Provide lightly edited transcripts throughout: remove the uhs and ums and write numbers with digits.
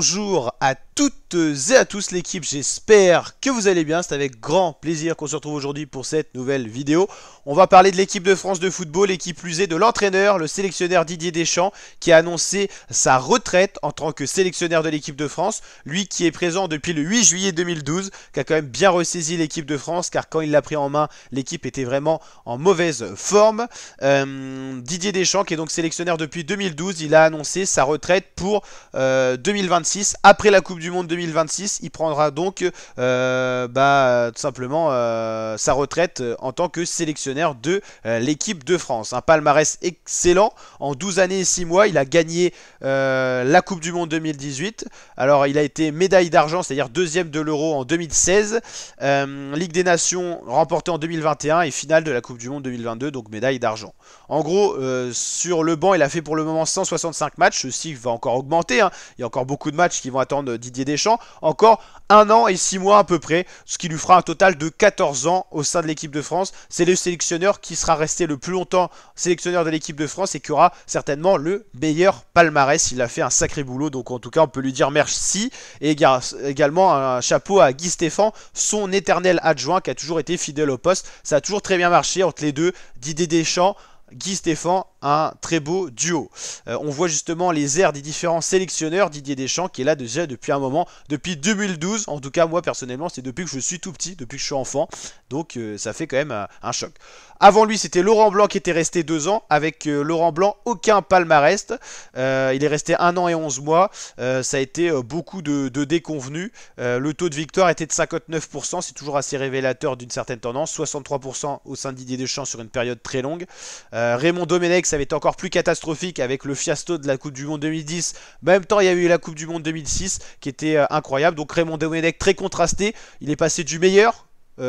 Bonjour à toutes et à tous l'équipe, j'espère que vous allez bien. C'est avec grand plaisir qu'on se retrouve aujourd'hui pour cette nouvelle vidéo. On va parler de l'équipe de France de football et qui plus est de l'entraîneur, le sélectionneur Didier Deschamps, qui a annoncé sa retraite en tant que sélectionneur de l'équipe de France. Lui qui est présent depuis le 8 juillet 2012, qui a quand même bien ressaisi l'équipe de France, car quand il l'a pris en main, l'équipe était vraiment en mauvaise forme. Didier Deschamps, qui est donc sélectionneur depuis 2012, il a annoncé sa retraite pour 2026. Après la Coupe du Monde 2026, il prendra donc tout simplement sa retraite en tant que sélectionneur de l'équipe de France. Un palmarès excellent. En 12 années et 6 mois, il a gagné la Coupe du Monde 2018. Alors, il a été médaille d'argent, c'est-à-dire deuxième de l'Euro en 2016. Ligue des Nations remportée en 2021 et finale de la Coupe du Monde 2022, donc médaille d'argent. En gros, sur le banc, il a fait pour le moment 165 matchs. Ceci va encore augmenter, hein. Il y a encore beaucoup de matchs qui vont attendre Didier Deschamps. Encore 1 an et 6 mois à peu près, ce qui lui fera un total de 14 ans au sein de l'équipe de France. C'est le sélectionneur qui sera resté le plus longtemps sélectionneur de l'équipe de France et qui aura certainement le meilleur palmarès. Il a fait un sacré boulot, donc en tout cas on peut lui dire merci. Et également un chapeau à Guy Stéphane, son éternel adjoint qui a toujours été fidèle au poste. Ça a toujours très bien marché entre les deux, Didier Deschamps, Guy Stéphane, un très beau duo. On voit justement les airs des différents sélectionneurs. Didier Deschamps qui est là déjà depuis un moment, depuis 2012. En tout cas, moi personnellement, c'est depuis que je suis tout petit, depuis que je suis enfant. Donc ça fait quand même un choc. Avant lui, c'était Laurent Blanc qui était resté 2 ans. Avec Laurent Blanc, aucun palmarès. Il est resté 1 an et 11 mois. Ça a été beaucoup de déconvenus. Le taux de victoire était de 59%. C'est toujours assez révélateur d'une certaine tendance. 63% au sein de Didier Deschamps sur une période très longue. Raymond Domenech, ça avait été encore plus catastrophique avec le fiasco de la Coupe du Monde 2010. En même temps, il y a eu la Coupe du Monde 2006 qui était incroyable. Donc Raymond Domenech très contrasté. Il est passé du meilleur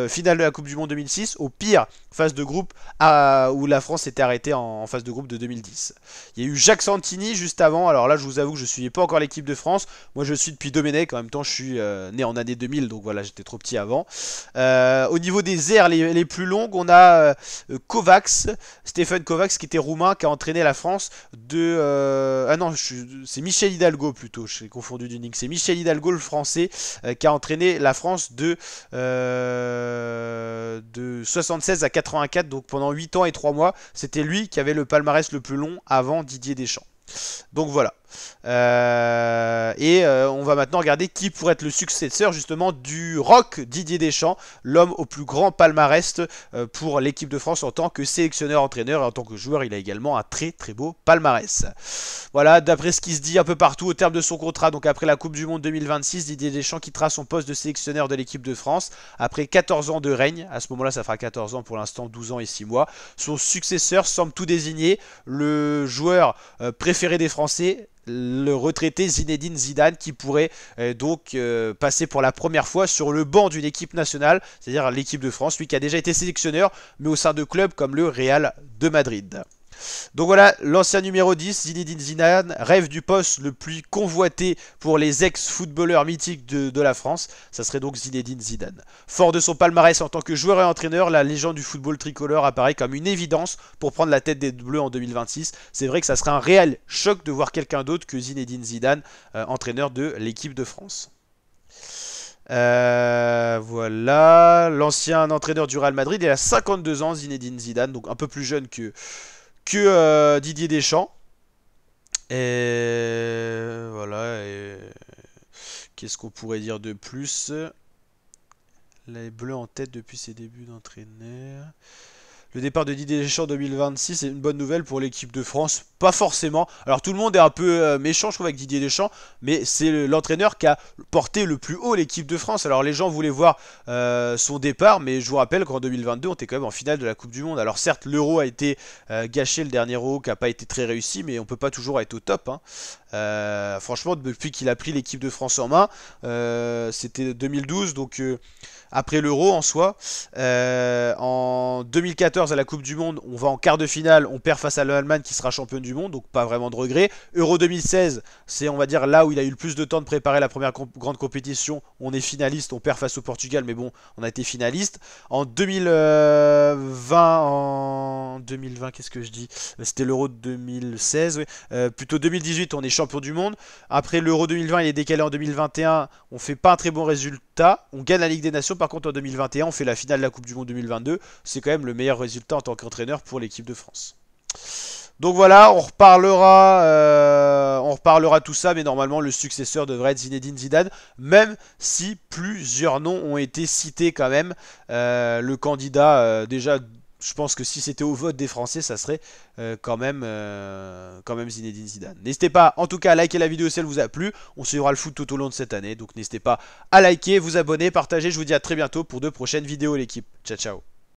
finale de la Coupe du Monde 2006 au pire phase de groupe où la France s'était arrêtée en phase de groupe de 2010. Il y a eu Jacques Santini juste avant. Alors là, je vous avoue que je ne suivais pas encore l'équipe de France. Moi, je suis depuis Domenech. En même temps, je suis né en année 2000, donc voilà, j'étais trop petit avant. Au niveau des aires les plus longues, on a Kovacs, Stefan Kovacs, qui était roumain, qui a entraîné la France de... ah non, c'est Michel Hidalgo plutôt, je suis confondu du nick. C'est Michel Hidalgo, le français, qui a entraîné la France de 76 à 84, donc pendant 8 ans et 3 mois, c'était lui qui avait le palmarès le plus long avant Didier Deschamps. Donc voilà. On va maintenant regarder qui pourrait être le successeur justement du Rock Didier Deschamps, l'homme au plus grand palmarès pour l'équipe de France en tant que sélectionneur-entraîneur et en tant que joueur. Il a également un très très beau palmarès. Voilà, d'après ce qui se dit un peu partout au terme de son contrat, donc après la Coupe du Monde 2026, Didier Deschamps quittera son poste de sélectionneur de l'équipe de France après 14 ans de règne. À ce moment-là, ça fera 14 ans pour l'instant, 12 ans et 6 mois. Son successeur semble tout désigner, le joueur préféré des Français, le retraité Zinedine Zidane, qui pourrait passer pour la première fois sur le banc d'une équipe nationale, c'est-à-dire l'équipe de France, lui qui a déjà été sélectionneur, mais au sein de clubs comme le Real de Madrid. Donc voilà, l'ancien numéro 10, Zinedine Zidane, rêve du poste le plus convoité pour les ex-footballeurs mythiques de la France. Ça serait donc Zinedine Zidane. Fort de son palmarès en tant que joueur et entraîneur, la légende du football tricolore apparaît comme une évidence pour prendre la tête des Bleus en 2026. C'est vrai que ça serait un réel choc de voir quelqu'un d'autre que Zinedine Zidane, entraîneur de l'équipe de France. Voilà, l'ancien entraîneur du Real Madrid, il a 52 ans, Zinedine Zidane, donc un peu plus jeune que Didier Deschamps. Et voilà. Qu'est-ce qu'on pourrait dire de plus? Les Bleus en tête depuis ses débuts d'entraîneur. Le départ de Didier Deschamps en 2026 est une bonne nouvelle pour l'équipe de France. Pas forcément. Alors tout le monde est un peu méchant, je trouve, avec Didier Deschamps, mais c'est l'entraîneur qui a porté le plus haut l'équipe de France. Alors les gens voulaient voir son départ, mais je vous rappelle qu'en 2022, on était quand même en finale de la Coupe du Monde. Alors certes, l'Euro a été gâché, le dernier Euro qui n'a pas été très réussi, mais on peut pas toujours être au top, hein. Franchement, depuis qu'il a pris l'équipe de France en main, c'était 2012, donc après l'Euro en soi. En 2014 à la Coupe du Monde, on va en quart de finale, on perd face à l'Allemagne qui sera championne du monde, donc pas vraiment de regret. Euro 2016, c'est on va dire là où il a eu le plus de temps de préparer la première grande compétition. On est finaliste, on perd face au Portugal, mais bon, on a été finaliste. En 2020, qu'est-ce que je dis? C'était l'Euro 2016, oui. Plutôt 2018, on est champion du monde. Après l'Euro 2020, il est décalé en 2021, on fait pas un très bon résultat. On gagne la Ligue des Nations, par contre en 2021, on fait la finale de la Coupe du Monde 2022. C'est quand même le meilleur résultat en tant qu'entraîneur pour l'équipe de France. Donc voilà, on reparlera tout ça, mais normalement le successeur devrait être Zinedine Zidane, même si plusieurs noms ont été cités quand même. Le candidat, déjà, je pense que si c'était au vote des Français, ça serait quand même Zinedine Zidane. N'hésitez pas, en tout cas, à liker la vidéo si elle vous a plu. On suivra le foot tout au long de cette année, donc n'hésitez pas à liker, vous abonner, partager. Je vous dis à très bientôt pour de prochaines vidéos, l'équipe. Ciao, ciao.